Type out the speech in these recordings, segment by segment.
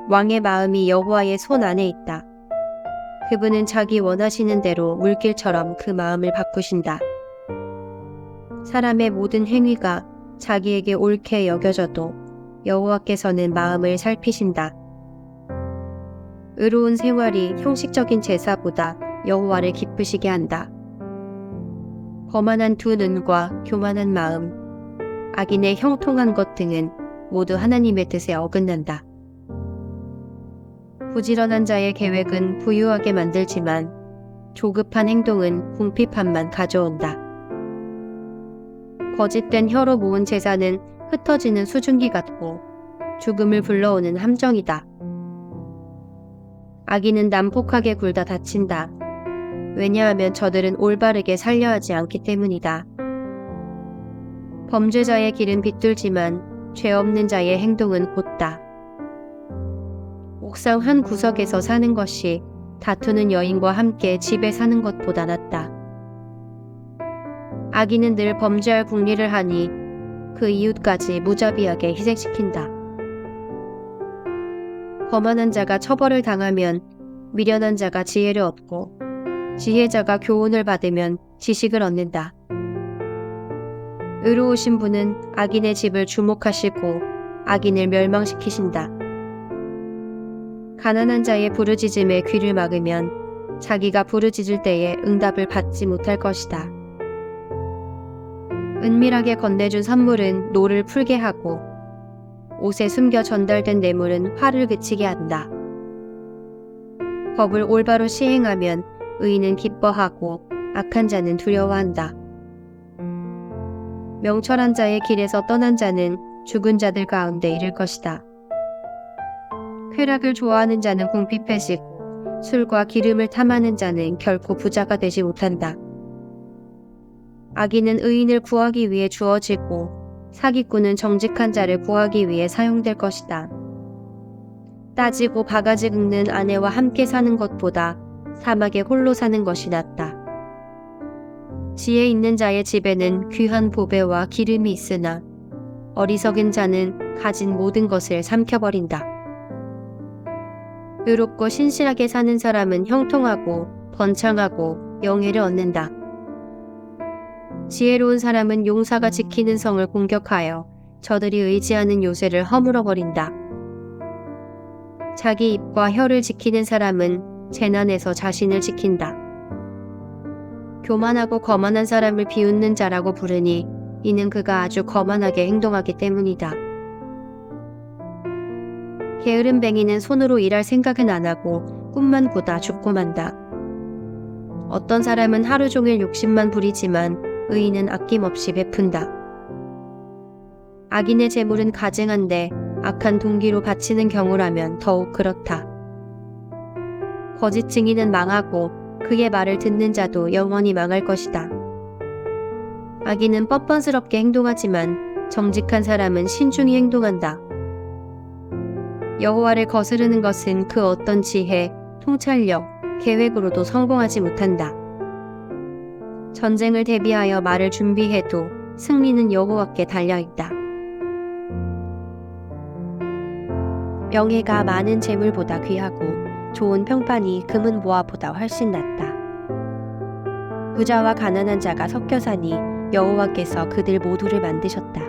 왕의 마음이 여호와의 손 안에 있다. 그분은 자기 원하시는 대로 물길처럼 그 마음을 바꾸신다. 사람의 모든 행위가 자기에게 옳게 여겨져도 여호와께서는 마음을 살피신다. 의로운 생활이 형식적인 제사보다 여호와를 기쁘시게 한다. 거만한 두 눈과 교만한 마음, 악인의 형통한 것 등은 모두 하나님의 뜻에 어긋난다. 부지런한 자의 계획은 부유하게 만들지만 조급한 행동은 궁핍함만 가져온다. 거짓된 혀로 모은 재산은 흩어지는 수증기 같고 죽음을 불러오는 함정이다. 악인은 난폭하게 굴다 다친다. 왜냐하면 저들은 올바르게 살려 하지 않기 때문이다. 범죄자의 길은 비뚤지만 죄 없는 자의 행동은 곧다. 옥상 한 구석에서 사는 것이 다투는 여인과 함께 집에 사는 것보다 낫다. 악인은 늘 범죄할 궁리를 하니 그 이웃까지 무자비하게 희생시킨다. 거만한 자가 처벌을 당하면 미련한 자가 지혜를 얻고 지혜자가 교훈을 받으면 지식을 얻는다. 의로우신 분은 악인의 집을 주목하시고 악인을 멸망시키신다. 가난한 자의 부르짖음에 귀를 막으면 자기가 부르짖을 때에 응답을 받지 못할 것이다. 은밀하게 건네준 선물은 노를 풀게 하고 옷에 숨겨 전달된 뇌물은 화를 그치게 한다. 법을 올바로 시행하면 의인은 기뻐하고 악한 자는 두려워한다. 명철한 자의 길에서 떠난 자는 죽은 자들 가운데 이를 것이다. 쾌락을 좋아하는 자는 궁핍해지고 술과 기름을 탐하는 자는 결코 부자가 되지 못한다. 악인은 의인을 구하기 위해 주어지고 사기꾼은 정직한 자를 구하기 위해 사용될 것이다. 따지고 바가지 긁는 아내와 함께 사는 것보다 사막에 홀로 사는 것이 낫다. 지혜 있는 자의 집에는 귀한 보배와 기름이 있으나 어리석은 자는 가진 모든 것을 삼켜버린다. 의롭고 신실하게 사는 사람은 형통하고 번창하고 영예를 얻는다. 지혜로운 사람은 용사가 지키는 성을 공격하여 저들이 의지하는 요새를 허물어버린다. 자기 입과 혀를 지키는 사람은 재난에서 자신을 지킨다. 교만하고 거만한 사람을 비웃는 자라고 부르니 이는 그가 아주 거만하게 행동하기 때문이다. 게으름뱅이는 손으로 일할 생각은 안 하고 꿈만 꾸다 죽고 만다. 어떤 사람은 하루 종일 욕심만 부리지만 의인은 아낌없이 베푼다. 악인의 재물은 가증한데 악한 동기로 바치는 경우라면 더욱 그렇다. 거짓 증인은 망하고 그의 말을 듣는 자도 영원히 망할 것이다. 악인은 뻔뻔스럽게 행동하지만 정직한 사람은 신중히 행동한다. 여호와를 거스르는 것은 그 어떤 지혜, 통찰력, 계획으로도 성공하지 못한다. 전쟁을 대비하여 말을 준비해도 승리는 여호와께 달려있다. 명예가 많은 재물보다 귀하고 좋은 평판이 금은 보화보다 훨씬 낫다. 부자와 가난한 자가 섞여 사니 여호와께서 그들 모두를 만드셨다.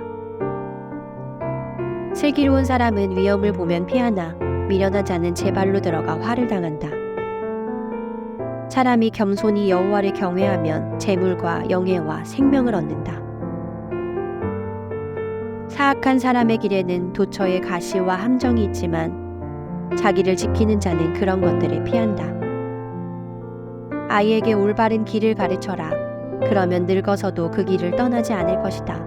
슬기로운 사람은 위험을 보면 피하나 미련한 자는 제 발로 들어가 화를 당한다. 사람이 겸손히 여호와를 경외하면 재물과 영예와 생명을 얻는다. 사악한 사람의 길에는 도처에 가시와 함정이 있지만 자기를 지키는 자는 그런 것들을 피한다. 아이에게 올바른 길을 가르쳐라. 그러면 늙어서도 그 길을 떠나지 않을 것이다.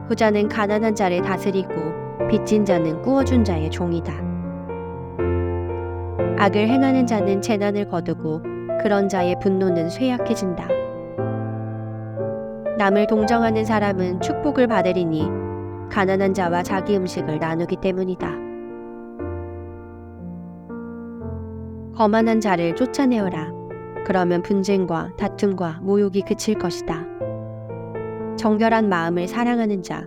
부자는 가난한 자를 다스리고 빚진 자는 꾸어준 자의 종이다. 악을 행하는 자는 재난을 거두고 그런 자의 분노는 쇠약해진다. 남을 동정하는 사람은 축복을 받으리니 가난한 자와 자기 음식을 나누기 때문이다. 거만한 자를 쫓아내어라. 그러면 분쟁과 다툼과 모욕이 그칠 것이다. 정결한 마음을 사랑하는 자,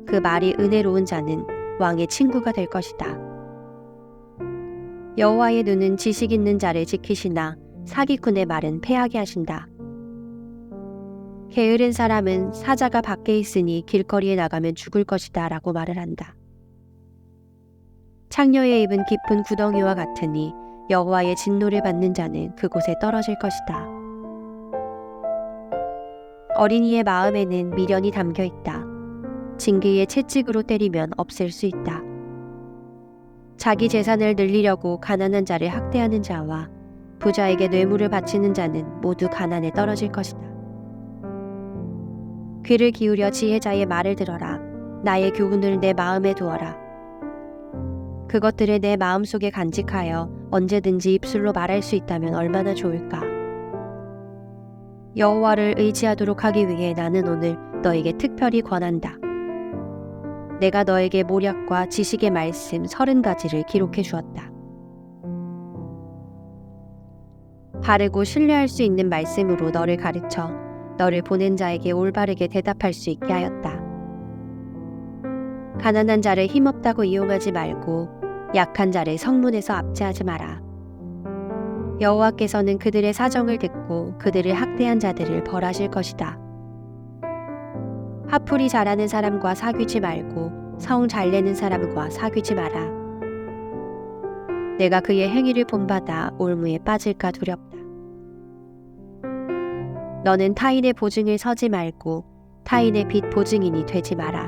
그 말이 은혜로운 자는 왕의 친구가 될 것이다. 여호와의 눈은 지식 있는 자를 지키시나 사기꾼의 말은 패하게 하신다. 게으른 사람은 사자가 밖에 있으니 길거리에 나가면 죽을 것이다 라고 말을 한다. 창녀의 입은 깊은 구덩이와 같으니 여호와의 진노를 받는 자는 그곳에 떨어질 것이다. 어린이의 마음에는 미련이 담겨 있다. 징계의 채찍으로 때리면 없앨 수 있다. 자기 재산을 늘리려고 가난한 자를 학대하는 자와 부자에게 뇌물을 바치는 자는 모두 가난에 떨어질 것이다. 귀를 기울여 지혜자의 말을 들어라. 나의 교훈을 내 마음에 두어라. 그것들을 내 마음속에 간직하여 언제든지 입술로 말할 수 있다면 얼마나 좋을까. 여호와를 의지하도록 하기 위해 나는 오늘 너에게 특별히 권한다. 내가 너에게 모략과 지식의 말씀 30가지를 기록해 주었다. 바르고 신뢰할 수 있는 말씀으로 너를 가르쳐 너를 보낸 자에게 올바르게 대답할 수 있게 하였다. 가난한 자를 힘없다고 이용하지 말고 약한 자를 성문에서 압제하지 마라. 여호와께서는 그들의 사정을 듣고 그들을 학대한 자들을 벌하실 것이다. 화풀이 잘하는 사람과 사귀지 말고 성 잘 내는 사람과 사귀지 마라. 내가 그의 행위를 본받아 올무에 빠질까 두렵다. 너는 타인의 보증을 서지 말고 타인의 빚 보증인이 되지 마라.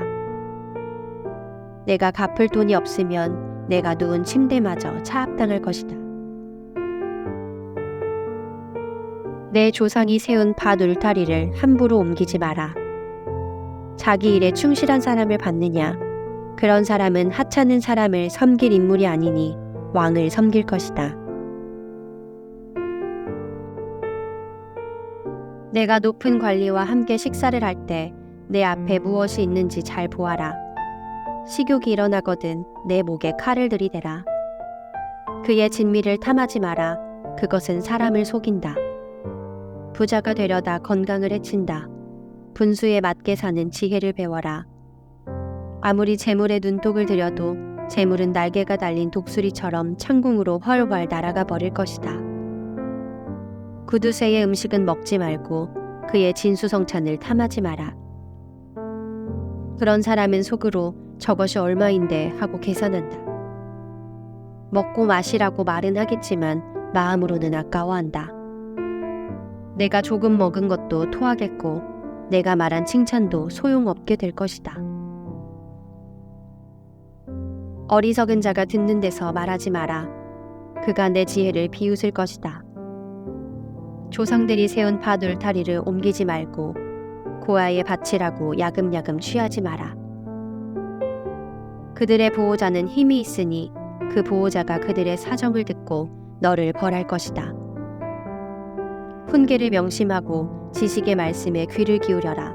내가 갚을 돈이 없으면 내가 누운 침대마저 차압당할 것이다. 내 조상이 세운 밭 울타리를 함부로 옮기지 마라. 자기 일에 충실한 사람을 받느냐? 그런 사람은 하찮은 사람을 섬길 인물이 아니니 왕을 섬길 것이다. 내가 높은 관리와 함께 식사를 할 때 내 앞에 무엇이 있는지 잘 보아라. 식욕이 일어나거든 내 목에 칼을 들이대라. 그의 진미를 탐하지 마라. 그것은 사람을 속인다. 부자가 되려다 건강을 해친다. 분수에 맞게 사는 지혜를 배워라. 아무리 재물에 눈독을 들여도 재물은 날개가 달린 독수리처럼 창궁으로 훨훨 날아가 버릴 것이다. 구두쇠의 음식은 먹지 말고 그의 진수성찬을 탐하지 마라. 그런 사람은 속으로 저것이 얼마인데 하고 계산한다. 먹고 마시라고 말은 하겠지만 마음으로는 아까워한다. 내가 조금 먹은 것도 토하겠고 내가 말한 칭찬도 소용없게 될 것이다. 어리석은 자가 듣는 데서 말하지 마라. 그가 내 지혜를 비웃을 것이다. 조상들이 세운 밭 울타리를 옮기지 말고 고아의 밭이라고 야금야금 취하지 마라. 그들의 보호자는 힘이 있으니 그 보호자가 그들의 사정을 듣고 너를 벌할 것이다. 훈계를 명심하고 지식의 말씀에 귀를 기울여라.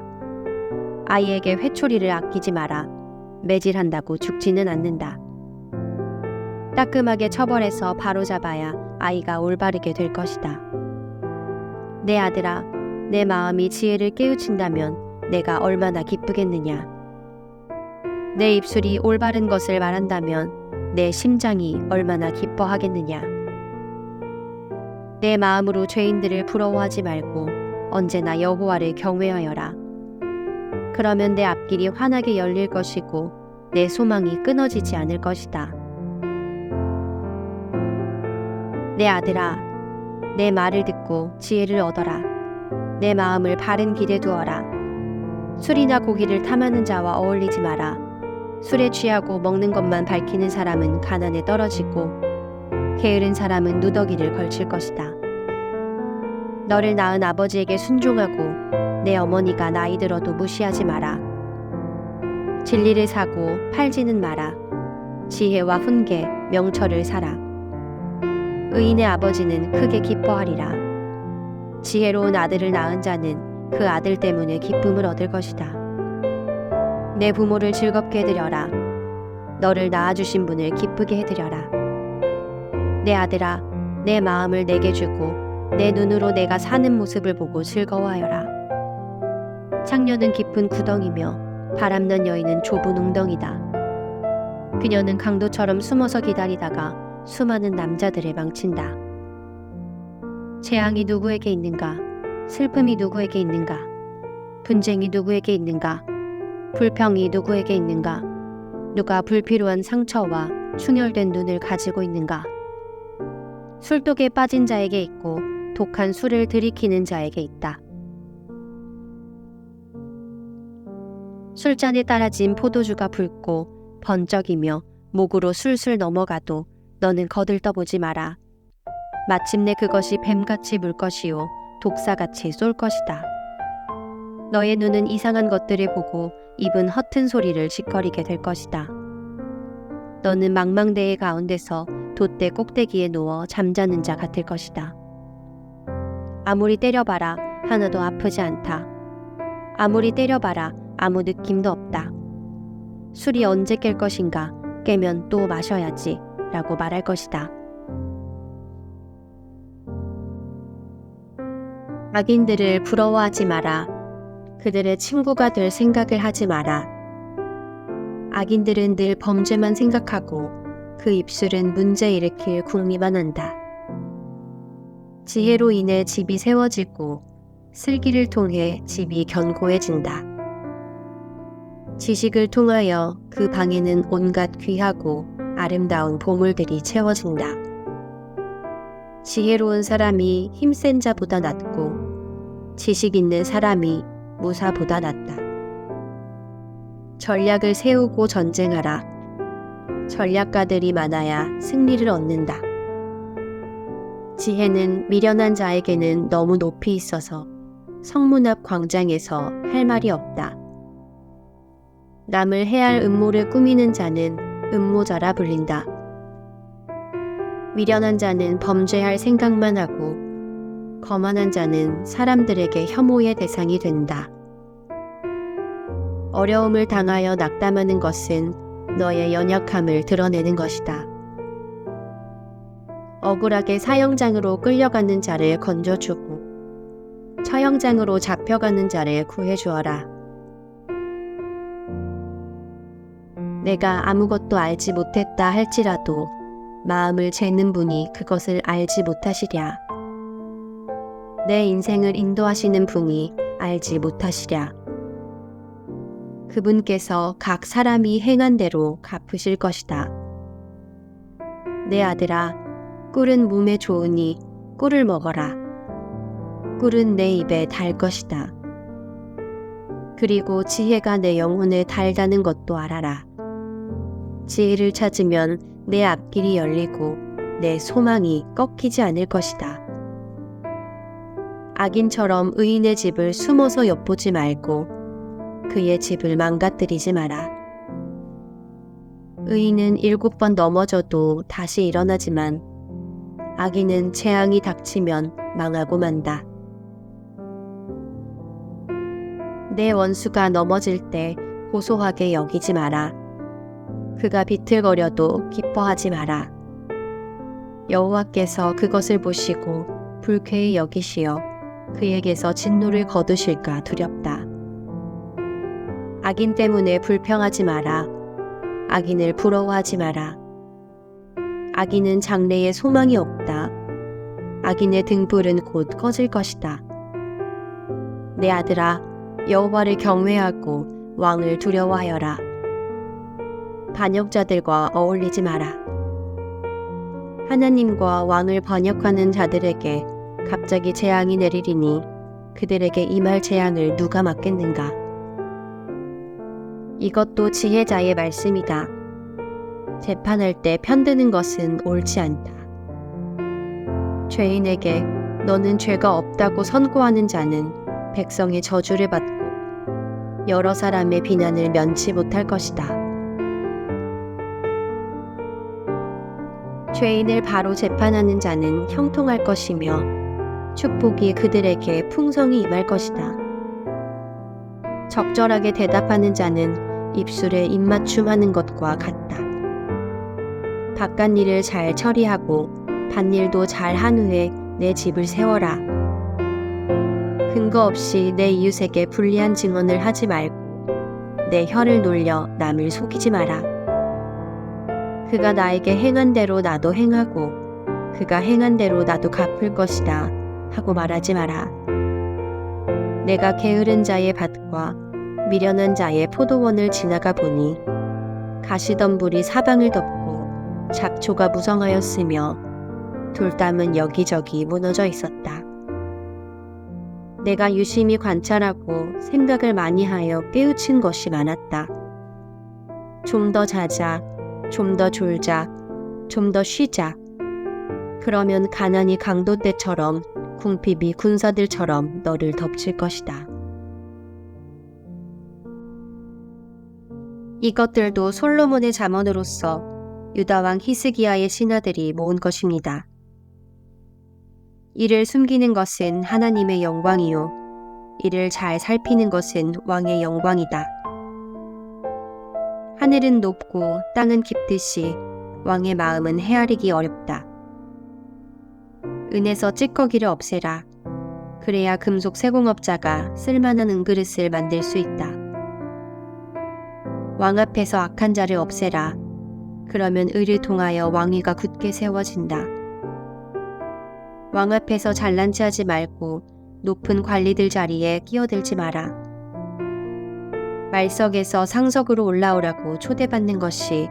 아이에게 회초리를 아끼지 마라. 매질한다고 죽지는 않는다. 따끔하게 처벌해서 바로잡아야 아이가 올바르게 될 것이다. 내 아들아, 내 마음이 지혜를 깨우친다면 내가 얼마나 기쁘겠느냐. 내 입술이 올바른 것을 말한다면 내 심장이 얼마나 기뻐하겠느냐. 내 마음으로 죄인들을 부러워하지 말고 언제나 여호와를 경외하여라. 그러면 내 앞길이 환하게 열릴 것이고 내 소망이 끊어지지 않을 것이다. 내 아들아, 내 말을 듣고 지혜를 얻어라. 내 마음을 바른 길에 두어라. 술이나 고기를 탐하는 자와 어울리지 마라. 술에 취하고 먹는 것만 밝히는 사람은 가난에 떨어지고 게으른 사람은 누더기를 걸칠 것이다. 너를 낳은 아버지에게 순종하고 내 어머니가 나이 들어도 무시하지 마라. 진리를 사고 팔지는 마라. 지혜와 훈계, 명철을 사라. 의인의 아버지는 크게 기뻐하리라. 지혜로운 아들을 낳은 자는 그 아들 때문에 기쁨을 얻을 것이다. 내 부모를 즐겁게 해드려라. 너를 낳아주신 분을 기쁘게 해드려라. 내 아들아, 내 마음을 내게 주고 내 눈으로 내가 사는 모습을 보고 즐거워하여라. 창녀는 깊은 구덩이며 바람난 여인은 좁은 웅덩이다. 그녀는 강도처럼 숨어서 기다리다가 수많은 남자들을 망친다. 재앙이 누구에게 있는가? 슬픔이 누구에게 있는가? 분쟁이 누구에게 있는가? 불평이 누구에게 있는가? 누가 불필요한 상처와 충혈된 눈을 가지고 있는가? 술독에 빠진 자에게 있고 독한 술을 들이키는 자에게 있다. 술잔에 따라진 포도주가 붉고 번쩍이며 목으로 술술 넘어가도 너는 거들떠보지 마라. 마침내 그것이 뱀같이 물 것이요 독사같이 쏠 것이다. 너의 눈은 이상한 것들을 보고 입은 허튼 소리를 시끄리게 될 것이다. 너는 망망대해 가운데서 돛대 꼭대기에 누워 잠자는 자 같을 것이다. 아무리 때려봐라 하나도 아프지 않다. 아무리 때려봐라 아무 느낌도 없다. 술이 언제 깰 것인가? 깨면 또 마셔야지 라고 말할 것이다. 악인들을 부러워하지 마라. 그들의 친구가 될 생각을 하지 마라. 악인들은 늘 범죄만 생각하고 그 입술은 문제 일으킬 궁리만 한다. 지혜로 인해 집이 세워지고 슬기를 통해 집이 견고해진다. 지식을 통하여 그 방에는 온갖 귀하고 아름다운 보물들이 채워진다. 지혜로운 사람이 힘센 자보다 낫고 지식 있는 사람이 무사보다 낫다. 전략을 세우고 전쟁하라. 전략가들이 많아야 승리를 얻는다. 지혜는 미련한 자에게는 너무 높이 있어서 성문 앞 광장에서 할 말이 없다. 남을 해할 음모를 꾸미는 자는 음모자라 불린다. 미련한 자는 범죄할 생각만 하고 거만한 자는 사람들에게 혐오의 대상이 된다. 어려움을 당하여 낙담하는 것은 너의 연약함을 드러내는 것이다. 억울하게 사형장으로 끌려가는 자를 건져주고 처형장으로 잡혀가는 자를 구해주어라. 내가 아무것도 알지 못했다 할지라도 마음을 재는 분이 그것을 알지 못하시랴. 내 인생을 인도하시는 분이 알지 못하시랴. 그분께서 각 사람이 행한 대로 갚으실 것이다. 내 아들아, 꿀은 몸에 좋으니 꿀을 먹어라. 꿀은 내 입에 달 것이다. 그리고 지혜가 내 영혼에 달다는 것도 알아라. 지혜를 찾으면 내 앞길이 열리고 내 소망이 꺾이지 않을 것이다. 악인처럼 의인의 집을 숨어서 엿보지 말고 그의 집을 망가뜨리지 마라. 의인은 7번 넘어져도 다시 일어나지만 악인은 재앙이 닥치면 망하고 만다. 내 원수가 넘어질 때 고소하게 여기지 마라. 그가 비틀거려도 기뻐하지 마라. 여호와께서 그것을 보시고 불쾌히 여기시어 그에게서 진노를 거두실까 두렵다. 악인 때문에 불평하지 마라. 악인을 부러워하지 마라. 악인은 장래에 소망이 없다. 악인의 등불은 곧 꺼질 것이다. 내 아들아, 여호와를 경외하고 왕을 두려워하여라. 반역자들과 어울리지 마라. 하나님과 왕을 반역하는 자들에게 갑자기 재앙이 내리리니 그들에게 임할 재앙을 누가 막겠는가? 이것도 지혜자의 말씀이다. 재판할 때 편드는 것은 옳지 않다. 죄인에게 너는 죄가 없다고 선고하는 자는 백성의 저주를 받고 여러 사람의 비난을 면치 못할 것이다. 죄인을 바로 재판하는 자는 형통할 것이며 축복이 그들에게 풍성히 임할 것이다. 적절하게 대답하는 자는 입술에 입맞춤하는 것과 같다. 바깥 일을 잘 처리하고 밭일도 잘 한 후에 내 집을 세워라. 근거 없이 내 이웃에게 불리한 증언을 하지 말고 내 혀를 놀려 남을 속이지 마라. 그가 나에게 행한 대로 나도 행하고 그가 행한 대로 나도 갚을 것이다 하고 말하지 마라. 내가 게으른 자의 밭과 미련한 자의 포도원을 지나가 보니 가시덤불이 사방을 덮고 잡초가 무성하였으며 돌담은 여기저기 무너져 있었다. 내가 유심히 관찰하고 생각을 많이 하여 깨우친 것이 많았다. 좀 더 자자, 좀 더 졸자, 좀 더 쉬자. 그러면 가난이 강도 때처럼 궁핍이 군사들처럼 너를 덮칠 것이다. 이것들도 솔로몬의 잠언으로서 유다왕 히스기야의 신하들이 모은 것입니다. 이를 숨기는 것은 하나님의 영광이요 이를 잘 살피는 것은 왕의 영광이다. 하늘은 높고 땅은 깊듯이 왕의 마음은 헤아리기 어렵다. 은에서 찌꺼기를 없애라. 그래야 금속 세공업자가 쓸만한 은그릇을 만들 수 있다. 왕 앞에서 악한 자를 없애라. 그러면 의를 통하여 왕위가 굳게 세워진다. 왕 앞에서 잘난 체 하지 말고 높은 관리들 자리에 끼어들지 마라. 말석에서 상석으로 올라오라고 초대받는 것이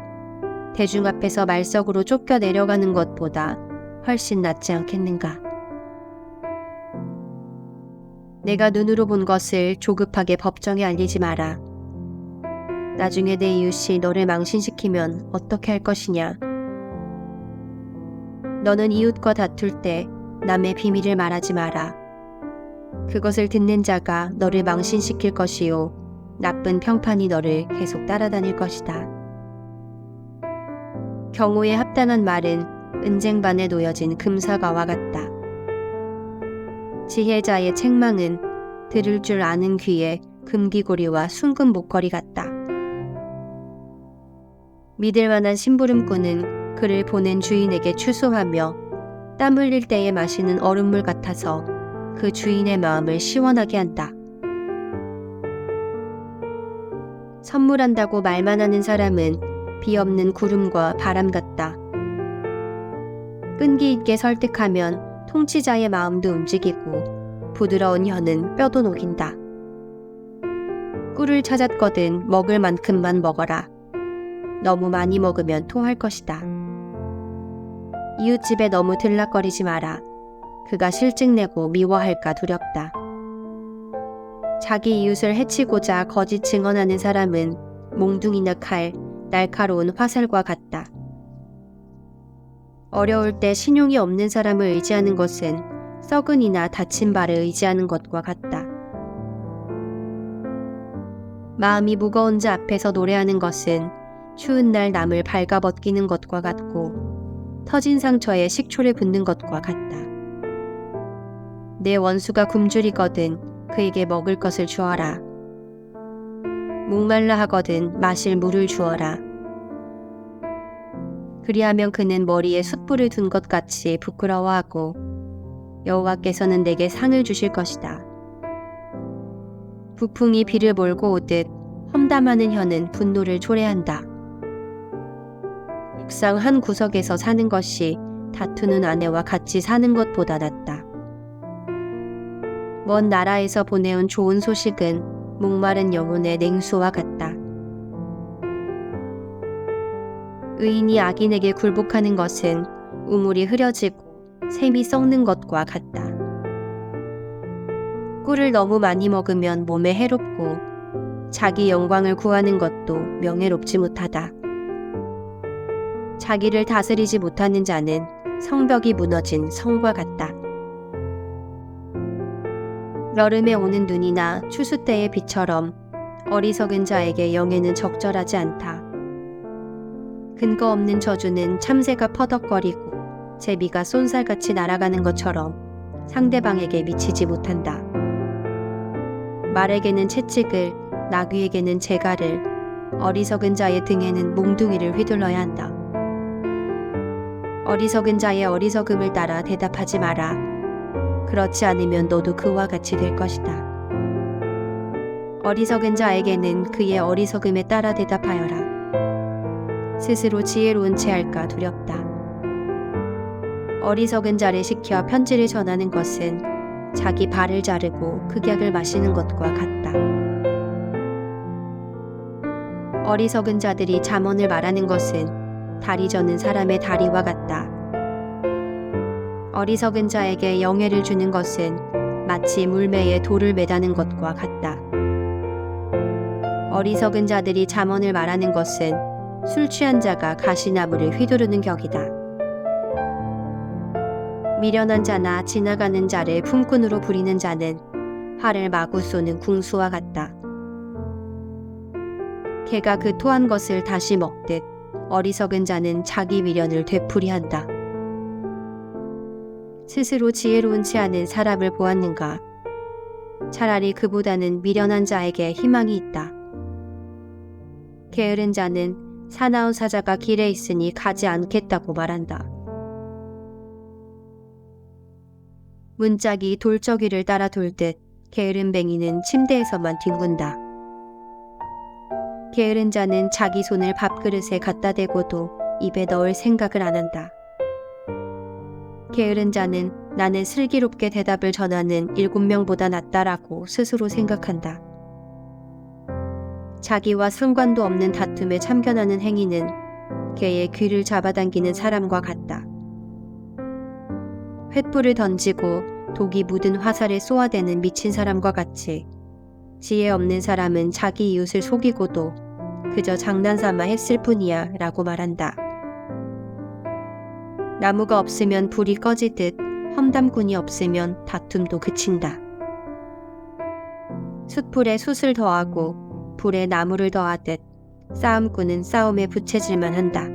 대중 앞에서 말석으로 쫓겨 내려가는 것보다 훨씬 낫지 않겠는가. 내가 눈으로 본 것을 조급하게 법정에 알리지 마라. 나중에 내 이웃이 너를 망신시키면 어떻게 할 것이냐. 너는 이웃과 다툴 때 남의 비밀을 말하지 마라. 그것을 듣는 자가 너를 망신시킬 것이요 나쁜 평판이 너를 계속 따라다닐 것이다. 경우에 합당한 말은 은쟁반에 놓여진 금사과와 같다. 지혜자의 책망은 들을 줄 아는 귀에 금귀고리와 순금 목걸이 같다. 믿을 만한 심부름꾼은 그를 보낸 주인에게 추수하며 땀 흘릴 때에 마시는 얼음물 같아서 그 주인의 마음을 시원하게 한다. 선물한다고 말만 하는 사람은 비 없는 구름과 바람 같다. 끈기 있게 설득하면 통치자의 마음도 움직이고 부드러운 혀는 뼈도 녹인다. 꿀을 찾았거든 먹을 만큼만 먹어라. 너무 많이 먹으면 토할 것이다. 이웃집에 너무 들락거리지 마라. 그가 실증내고 미워할까 두렵다. 자기 이웃을 해치고자 거짓 증언하는 사람은 몽둥이나 칼, 날카로운 화살과 같다. 어려울 때 신용이 없는 사람을 의지하는 것은 썩은 이나 다친 발을 의지하는 것과 같다. 마음이 무거운 자 앞에서 노래하는 것은 추운 날 남을 발가벗기는 것과 같고 터진 상처에 식초를 붓는 것과 같다. 내 원수가 굶주리거든 그에게 먹을 것을 주어라. 목말라 하거든 마실 물을 주어라. 그리하면 그는 머리에 숯불을 둔 것 같이 부끄러워하고 여호와께서는 내게 상을 주실 것이다. 부풍이 비를 몰고 오듯 험담하는 혀는 분노를 초래한다. 옥상 한 구석에서 사는 것이 다투는 아내와 같이 사는 것보다 낫다. 먼 나라에서 보내온 좋은 소식은 목마른 영혼의 냉수와 같다. 의인이 악인에게 굴복하는 것은 우물이 흐려지고 샘이 썩는 것과 같다. 꿀을 너무 많이 먹으면 몸에 해롭고 자기 영광을 구하는 것도 명예롭지 못하다. 자기를 다스리지 못하는 자는 성벽이 무너진 성과 같다. 여름에 오는 눈이나 추수 때의 비처럼 어리석은 자에게 영예는 적절하지 않다. 근거 없는 저주는 참새가 퍼덕거리고 제비가 쏜살같이 날아가는 것처럼 상대방에게 미치지 못한다. 말에게는 채찍을, 나귀에게는 재갈을, 어리석은 자의 등에는 몽둥이를 휘둘러야 한다. 어리석은 자의 어리석음을 따라 대답하지 마라. 그렇지 않으면 너도 그와 같이 될 것이다. 어리석은 자에게는 그의 어리석음에 따라 대답하여라. 스스로 지혜로운 채 할까 두렵다. 어리석은 자를 시켜 편지를 전하는 것은 자기 발을 자르고 극약을 마시는 것과 같다. 어리석은 자들이 잠언을 말하는 것은 다리 저는 사람의 다리와 같다. 어리석은 자에게 영예를 주는 것은 마치 물매에 돌을 매다는 것과 같다. 어리석은 자들이 잠언을 말하는 것은 술 취한 자가 가시나무를 휘두르는 격이다. 미련한 자나 지나가는 자를 품꾼으로 부리는 자는 활을 마구 쏘는 궁수와 같다. 개가 그 토한 것을 다시 먹듯 어리석은 자는 자기 미련을 되풀이한다. 스스로 지혜로운 채 하는 사람을 보았는가? 차라리 그보다는 미련한 자에게 희망이 있다. 게으른 자는 사나운 사자가 길에 있으니 가지 않겠다고 말한다. 문짝이 돌적이를 따라 돌듯 게으른 뱅이는 침대에서만 뒹군다. 게으른 자는 자기 손을 밥그릇에 갖다 대고도 입에 넣을 생각을 안 한다. 게으른 자는 나는 슬기롭게 대답을 전하는 7명보다 낫다라고 스스로 생각한다. 자기와 상관도 없는 다툼에 참견하는 행위는 개의 귀를 잡아당기는 사람과 같다. 횃불을 던지고 독이 묻은 화살에 쏘아대는 미친 사람과 같이 지혜 없는 사람은 자기 이웃을 속이고도 그저 장난삼아 했을 뿐이야 라고 말한다. 나무가 없으면 불이 꺼지듯 험담꾼이 없으면 다툼도 그친다. 숯불에 숯을 더하고 불에 나무를 더하듯 싸움꾼은 싸움에 부채질만 한다.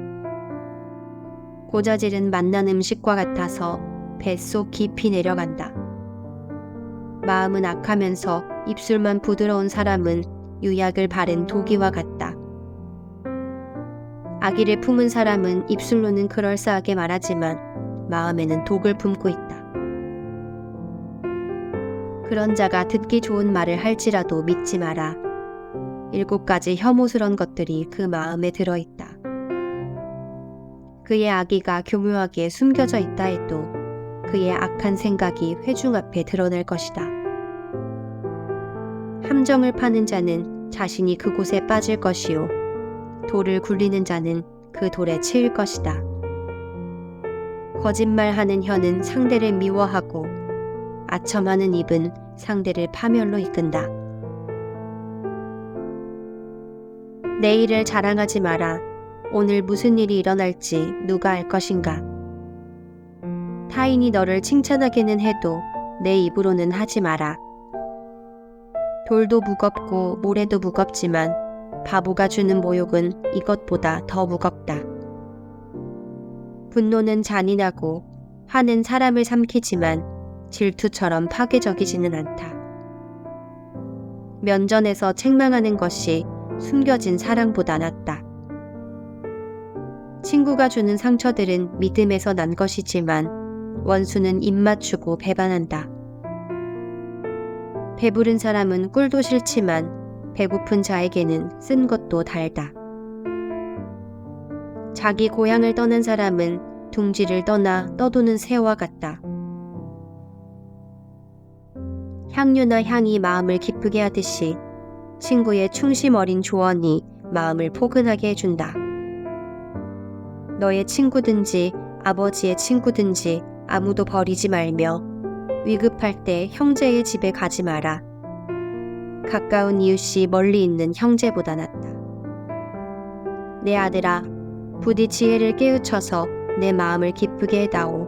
고자질은 맛난 음식과 같아서 뱃속 깊이 내려간다. 마음은 악하면서 입술만 부드러운 사람은 유약을 바른 도기와 같다. 악의를 품은 사람은 입술로는 그럴싸하게 말하지만 마음에는 독을 품고 있다. 그런 자가 듣기 좋은 말을 할지라도 믿지 마라. 7가지 혐오스런 것들이 그 마음에 들어있다. 그의 악의가 교묘하게 숨겨져 있다 해도 그의 악한 생각이 회중 앞에 드러날 것이다. 함정을 파는 자는 자신이 그곳에 빠질 것이요 돌을 굴리는 자는 그 돌에 치일 것이다. 거짓말하는 혀는 상대를 미워하고 아첨하는 입은 상대를 파멸로 이끈다. 내일을 자랑하지 마라. 오늘 무슨 일이 일어날지 누가 알 것인가. 타인이 너를 칭찬하기는 해도 내 입으로는 하지 마라. 돌도 무겁고 모래도 무겁지만 바보가 주는 모욕은 이것보다 더 무겁다. 분노는 잔인하고 화는 사람을 삼키지만 질투처럼 파괴적이지는 않다. 면전에서 책망하는 것이 숨겨진 사랑보다 낫다. 친구가 주는 상처들은 믿음에서 난 것이지만 원수는 입 맞추고 배반한다. 배부른 사람은 꿀도 싫지만 배고픈 자에게는 쓴 것도 달다. 자기 고향을 떠난 사람은 둥지를 떠나 떠도는 새와 같다. 향유나 향이 마음을 기쁘게 하듯이 친구의 충심 어린 조언이 마음을 포근하게 해준다. 너의 친구든지 아버지의 친구든지 아무도 버리지 말며 위급할 때 형제의 집에 가지 마라. 가까운 이웃이 멀리 있는 형제보다 낫다. 내 아들아, 부디 지혜를 깨우쳐서 내 마음을 기쁘게 해다오.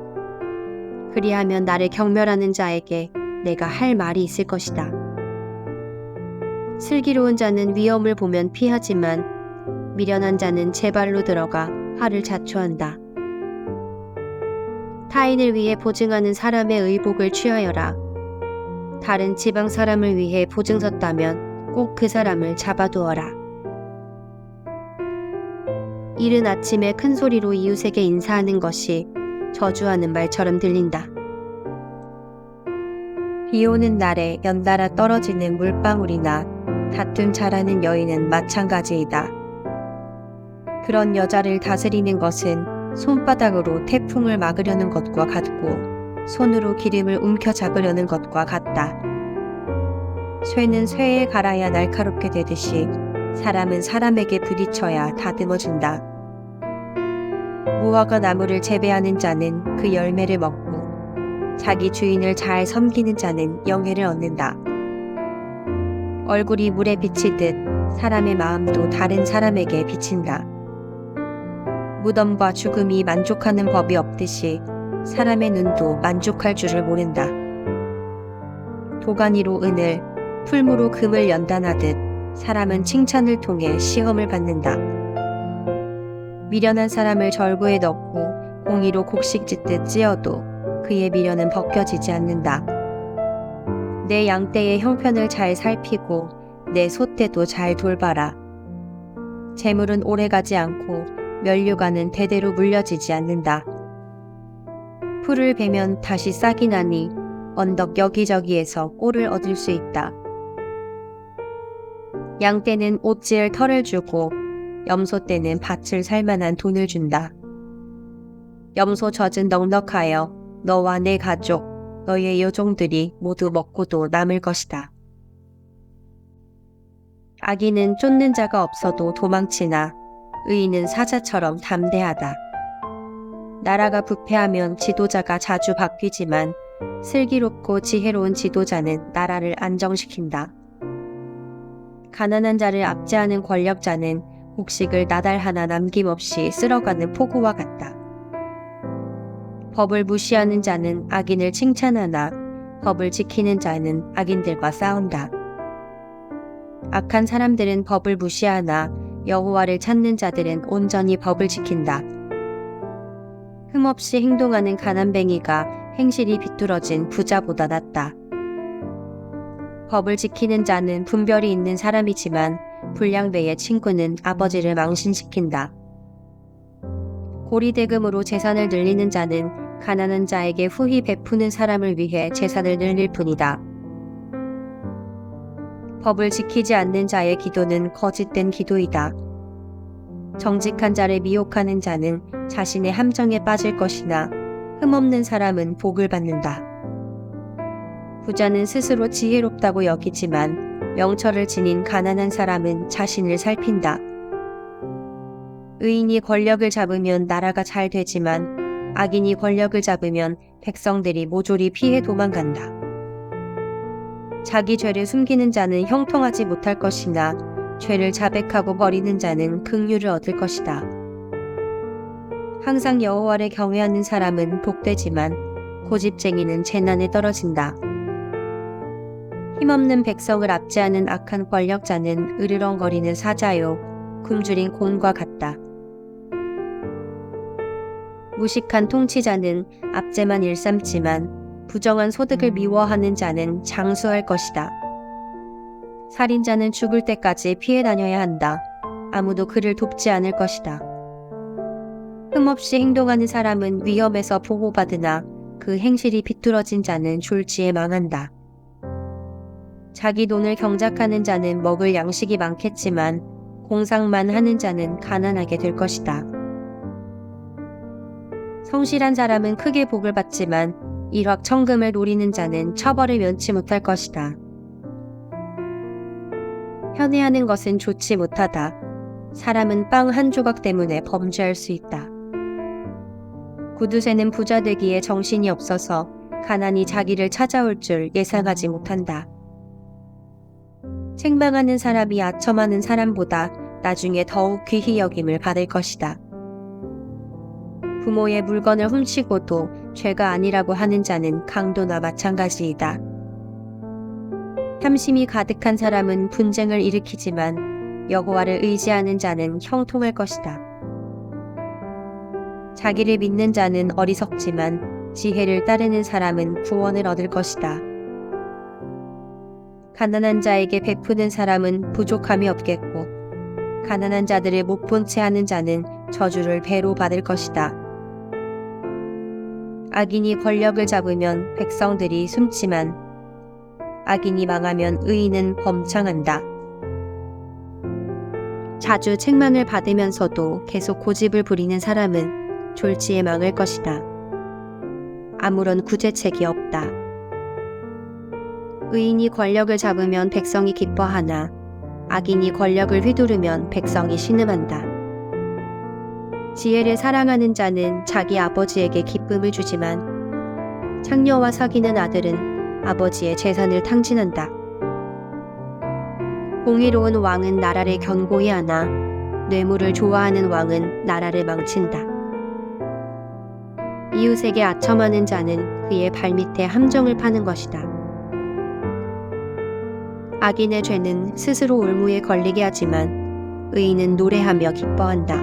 그리하면 나를 경멸하는 자에게 내가 할 말이 있을 것이다. 슬기로운 자는 위험을 보면 피하지만 미련한 자는 제 발로 들어가 화를 자초한다. 타인을 위해 보증하는 사람의 의복을 취하여라. 다른 지방 사람을 위해 보증 섰다면 꼭 그 사람을 잡아두어라. 이른 아침에 큰 소리로 이웃에게 인사하는 것이 저주하는 말처럼 들린다. 비 오는 날에 연달아 떨어지는 물방울이나 다툼 잘하는 여인은 마찬가지이다. 그런 여자를 다스리는 것은 손바닥으로 태풍을 막으려는 것과 같고 손으로 기름을 움켜잡으려는 것과 같다. 쇠는 쇠에 갈아야 날카롭게 되듯이 사람은 사람에게 부딪혀야 다듬어진다. 무화과 나무를 재배하는 자는 그 열매를 먹고 자기 주인을 잘 섬기는 자는 영예를 얻는다. 얼굴이 물에 비치듯 사람의 마음도 다른 사람에게 비친다. 무덤과 죽음이 만족하는 법이 없듯이 사람의 눈도 만족할 줄을 모른다. 도가니로 은을, 풀무로 금을 연단하듯 사람은 칭찬을 통해 시험을 받는다. 미련한 사람을 절구에 넣고 공이로 곡식 짓듯 찧어도 그의 미련은 벗겨지지 않는다. 내 양떼의 형편을 잘 살피고 내 소떼도 잘 돌봐라. 재물은 오래가지 않고 면류관은 대대로 물려지지 않는다. 풀을 베면 다시 싹이 나니 언덕 여기저기에서 꼴을 얻을 수 있다. 양떼는 옷지을 털을 주고 염소떼는 밭을 살만한 돈을 준다. 염소 젖은 넉넉하여 너와 내 가족, 너의 여종들이 모두 먹고도 남을 것이다. 악인은 쫓는 자가 없어도 도망치나 의인은 사자처럼 담대하다. 나라가 부패하면 지도자가 자주 바뀌지만 슬기롭고 지혜로운 지도자는 나라를 안정시킨다. 가난한 자를 압제하는 권력자는 곡식을 나달 하나 남김없이 쓸어가는 폭우와 같다. 법을 무시하는 자는 악인을 칭찬하나 법을 지키는 자는 악인들과 싸운다. 악한 사람들은 법을 무시하나 여호와를 찾는 자들은 온전히 법을 지킨다. 흠없이 행동하는 가난뱅이가 행실이 비뚤어진 부자보다 낫다. 법을 지키는 자는 분별이 있는 사람이지만 불량배의 친구는 아버지를 망신시킨다. 고리대금으로 재산을 늘리는 자는 가난한 자에게 후히 베푸는 사람을 위해 재산을 늘릴 뿐이다. 법을 지키지 않는 자의 기도는 거짓된 기도이다. 정직한 자를 미혹하는 자는 자신의 함정에 빠질 것이나 흠없는 사람은 복을 받는다. 부자는 스스로 지혜롭다고 여기지만 명철을 지닌 가난한 사람은 자신을 살핀다. 의인이 권력을 잡으면 나라가 잘 되지만 악인이 권력을 잡으면 백성들이 모조리 피해 도망간다. 자기 죄를 숨기는 자는 형통하지 못할 것이나 죄를 자백하고 버리는 자는 긍휼을 얻을 것이다. 항상 여호와를 경외하는 사람은 복되지만 고집쟁이는 재난에 떨어진다. 힘없는 백성을 압제하는 악한 권력자는 으르렁거리는 사자요 굶주린 곰과 같다. 무식한 통치자는 압제만 일삼지만 부정한 소득을 미워하는 자는 장수할 것이다. 살인자는 죽을 때까지 피해 다녀야 한다. 아무도 그를 돕지 않을 것이다. 흠없이 행동하는 사람은 위험에서 보호받으나 그 행실이 비뚤어진 자는 졸지에 망한다. 자기 돈을 경작하는 자는 먹을 양식이 많겠지만 공상만 하는 자는 가난하게 될 것이다. 성실한 사람은 크게 복을 받지만 일확천금을 노리는 자는 처벌을 면치 못할 것이다. 편애하는 것은 좋지 못하다. 사람은 빵 한 조각 때문에 범죄할 수 있다. 구두쇠는 부자 되기에 정신이 없어서 가난이 자기를 찾아올 줄 예상하지 못한다. 책망하는 사람이 아첨하는 사람보다 나중에 더욱 귀히 여김을 받을 것이다. 부모의 물건을 훔치고도 죄가 아니라고 하는 자는 강도나 마찬가지이다. 탐심이 가득한 사람은 분쟁을 일으키지만 여호와를 의지하는 자는 형통할 것이다. 자기를 믿는 자는 어리석지만 지혜를 따르는 사람은 구원을 얻을 것이다. 가난한 자에게 베푸는 사람은 부족함이 없겠고 가난한 자들을 못 본 채 하는 자는 저주를 배로 받을 것이다. 악인이 권력을 잡으면 백성들이 숨지만 악인이 망하면 의인은 범창한다. 자주 책망을 받으면서도 계속 고집을 부리는 사람은 졸지에 망할 것이다. 아무런 구제책이 없다. 의인이 권력을 잡으면 백성이 기뻐하나 악인이 권력을 휘두르면 백성이 신음한다. 지혜를 사랑하는 자는 자기 아버지에게 기쁨을 주지만 창녀와 사귀는 아들은 아버지의 재산을 탕진한다. 공의로운 왕은 나라를 견고히 하나 뇌물을 좋아하는 왕은 나라를 망친다. 이웃에게 아첨하는 자는 그의 발밑에 함정을 파는 것이다. 악인의 죄는 스스로 올무에 걸리게 하지만 의인은 노래하며 기뻐한다.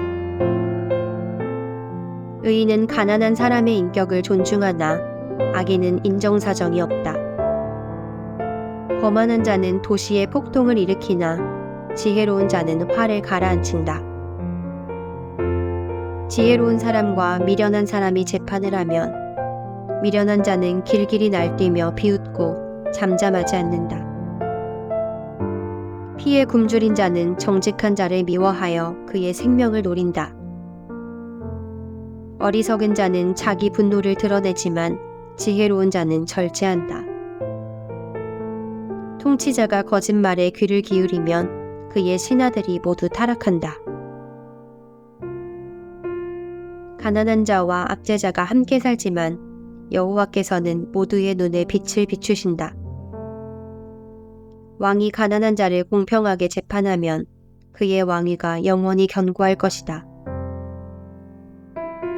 의인은 가난한 사람의 인격을 존중하나 악인은 인정사정이 없다. 거만한 자는 도시에 폭동을 일으키나 지혜로운 자는 화를 가라앉힌다. 지혜로운 사람과 미련한 사람이 재판을 하면 미련한 자는 길길이 날뛰며 비웃고 잠잠하지 않는다. 피에 굶주린 자는 정직한 자를 미워하여 그의 생명을 노린다. 어리석은 자는 자기 분노를 드러내지만 지혜로운 자는 절제한다. 통치자가 거짓말에 귀를 기울이면 그의 신하들이 모두 타락한다. 가난한 자와 압제자가 함께 살지만 여호와께서는 모두의 눈에 빛을 비추신다. 왕이 가난한 자를 공평하게 재판하면 그의 왕위가 영원히 견고할 것이다.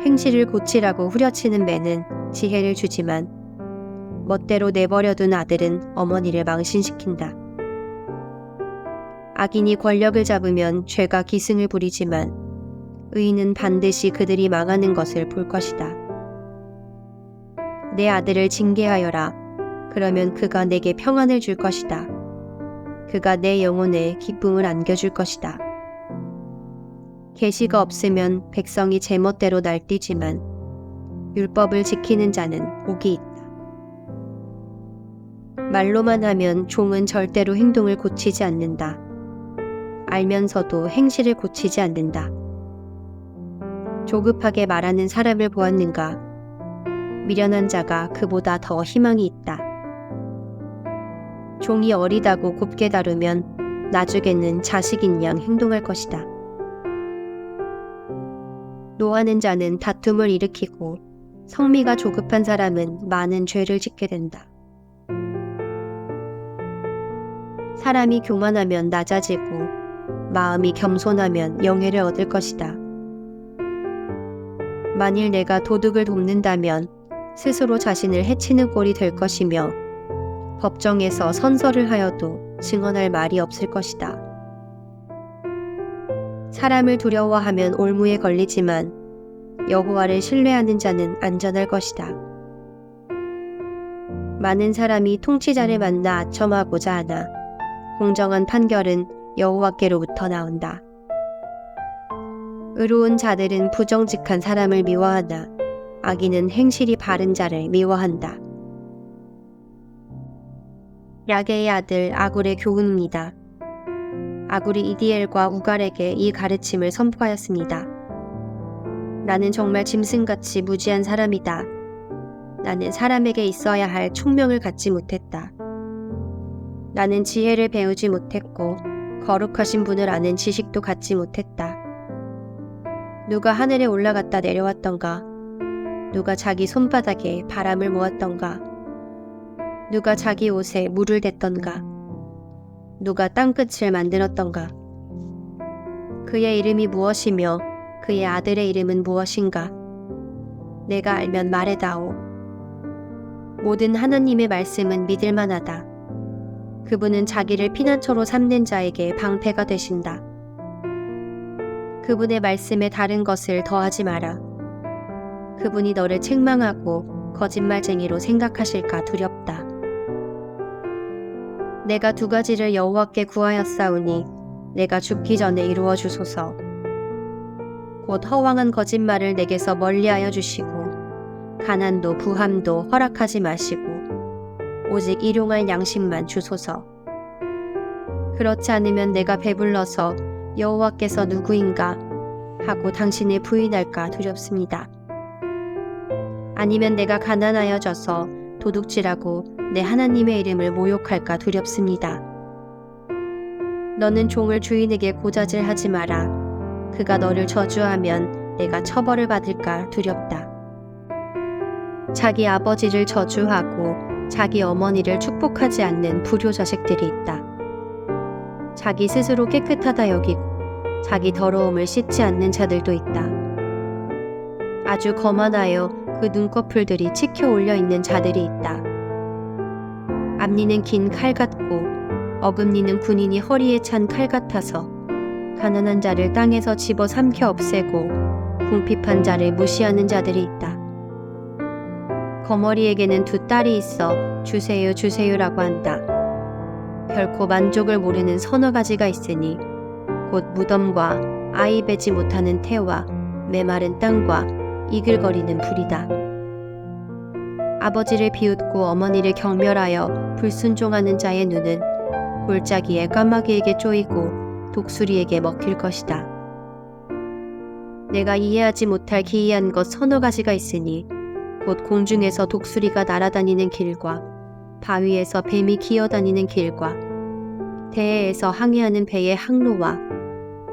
행실을 고치라고 후려치는 매는 지혜를 주지만 멋대로 내버려둔 아들은 어머니를 망신시킨다. 악인이 권력을 잡으면 죄가 기승을 부리지만 의인은 반드시 그들이 망하는 것을 볼 것이다. 내 아들을 징계하여라. 그러면 그가 내게 평안을 줄 것이다. 그가 내 영혼에 기쁨을 안겨줄 것이다. 계시가 없으면 백성이 제멋대로 날뛰지만 율법을 지키는 자는 복이 있다. 말로만 하면 종은 절대로 행동을 고치지 않는다. 알면서도 행실을 고치지 않는다. 조급하게 말하는 사람을 보았는가? 미련한 자가 그보다 더 희망이 있다. 종이 어리다고 곱게 다루면 나중에는 자식인 양 행동할 것이다. 노하는 자는 다툼을 일으키고 성미가 조급한 사람은 많은 죄를 짓게 된다. 사람이 교만하면 낮아지고 마음이 겸손하면 영예를 얻을 것이다. 만일 내가 도둑을 돕는다면 스스로 자신을 해치는 꼴이 될 것이며 법정에서 선서를 하여도 증언할 말이 없을 것이다. 사람을 두려워하면 올무에 걸리지만 여호와를 신뢰하는 자는 안전할 것이다. 많은 사람이 통치자를 만나 아첨하고자 하나 공정한 판결은 여호와께로부터 나온다. 의로운 자들은 부정직한 사람을 미워하나 악인은 행실이 바른 자를 미워한다. 야게의 아들 아굴의 교훈입니다. 아굴이 이디엘과 우갈에게 이 가르침을 선포하였습니다. 나는 정말 짐승같이 무지한 사람이다. 나는 사람에게 있어야 할 총명을 갖지 못했다. 나는 지혜를 배우지 못했고 거룩하신 분을 아는 지식도 갖지 못했다. 누가 하늘에 올라갔다 내려왔던가? 누가 자기 손바닥에 바람을 모았던가? 누가 자기 옷에 물을 댔던가? 누가 땅끝을 만들었던가? 그의 이름이 무엇이며 그의 아들의 이름은 무엇인가? 내가 알면 말해다오. 모든 하나님의 말씀은 믿을만하다. 그분은 자기를 피난처로 삼는 자에게 방패가 되신다. 그분의 말씀에 다른 것을 더하지 마라. 그분이 너를 책망하고 거짓말쟁이로 생각하실까 두렵다. 내가 두 가지를 여호와께 구하였사오니 내가 죽기 전에 이루어 주소서. 곧 허황한 거짓말을 내게서 멀리하여 주시고 가난도 부함도 허락하지 마시고 오직 일용할 양식만 주소서. 그렇지 않으면 내가 배불러서 여호와께서 누구인가 하고 당신을 부인할까 두렵습니다. 아니면 내가 가난하여져서 도둑질하고 내 하나님의 이름을 모욕할까 두렵습니다. 너는 종을 주인에게 고자질하지 마라. 그가 너를 저주하면 내가 처벌을 받을까 두렵다. 자기 아버지를 저주하고 자기 어머니를 축복하지 않는 불효 자식들이 있다. 자기 스스로 깨끗하다 여기고 자기 더러움을 씻지 않는 자들도 있다. 아주 거만하여 그 눈꺼풀들이 치켜 올려 있는 자들이 있다. 앞니는 긴 칼 같고 어금니는 군인이 허리에 찬 칼 같아서 가난한 자를 땅에서 집어 삼켜 없애고 궁핍한 자를 무시하는 자들이 있다. 거머리에게는 두 딸이 있어 주세요 주세요라고 한다. 결코 만족을 모르는 서너 가지가 있으니 곧 무덤과 아이 베지 못하는 태와 메마른 땅과 이글거리는 불이다. 아버지를 비웃고 어머니를 경멸하여 불순종하는 자의 눈은 골짜기에 까마귀에게 쪼이고 독수리에게 먹힐 것이다. 내가 이해하지 못할 기이한 것 서너 가지가 있으니 곧 공중에서 독수리가 날아다니는 길과 바위에서 뱀이 기어다니는 길과 대해에서 항해하는 배의 항로와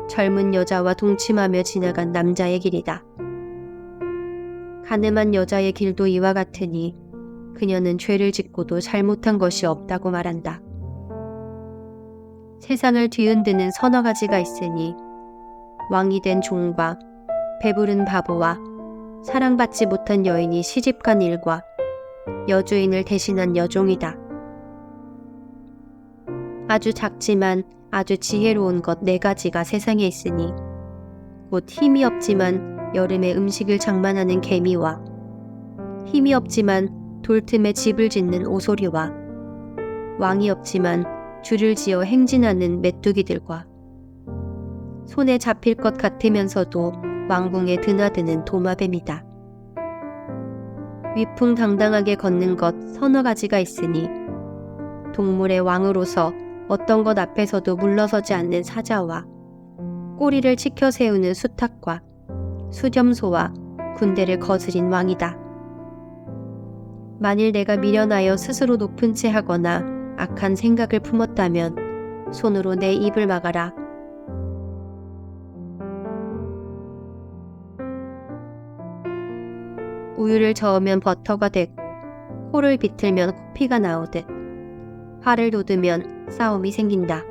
젊은 여자와 동침하며 지나간 남자의 길이다. 가늠한 여자의 길도 이와 같으니 그녀는 죄를 짓고도 잘못한 것이 없다고 말한다. 세상을 뒤흔드는 서너 가지가 있으니 왕이 된 종과 배부른 바보와 사랑받지 못한 여인이 시집간 일과 여주인을 대신한 여종이다. 아주 작지만 아주 지혜로운 것 네 가지가 세상에 있으니 곧 힘이 없지만 여름에 음식을 장만하는 개미와 힘이 없지만 돌틈에 집을 짓는 오소리와 왕이 없지만 줄을 지어 행진하는 메뚜기들과 손에 잡힐 것 같으면서도 왕궁에 드나드는 도마뱀이다. 위풍당당하게 걷는 것 서너 가지가 있으니 동물의 왕으로서 어떤 것 앞에서도 물러서지 않는 사자와 꼬리를 치켜 세우는 수탉과 수렴소와 군대를 거스린 왕이다. 만일 내가 미련하여 스스로 높은 채 하거나 악한 생각을 품었다면 손으로 내 입을 막아라. 우유를 저으면 버터가 되고 코를 비틀면 코피가 나오듯 화를 돋우면 싸움이 생긴다.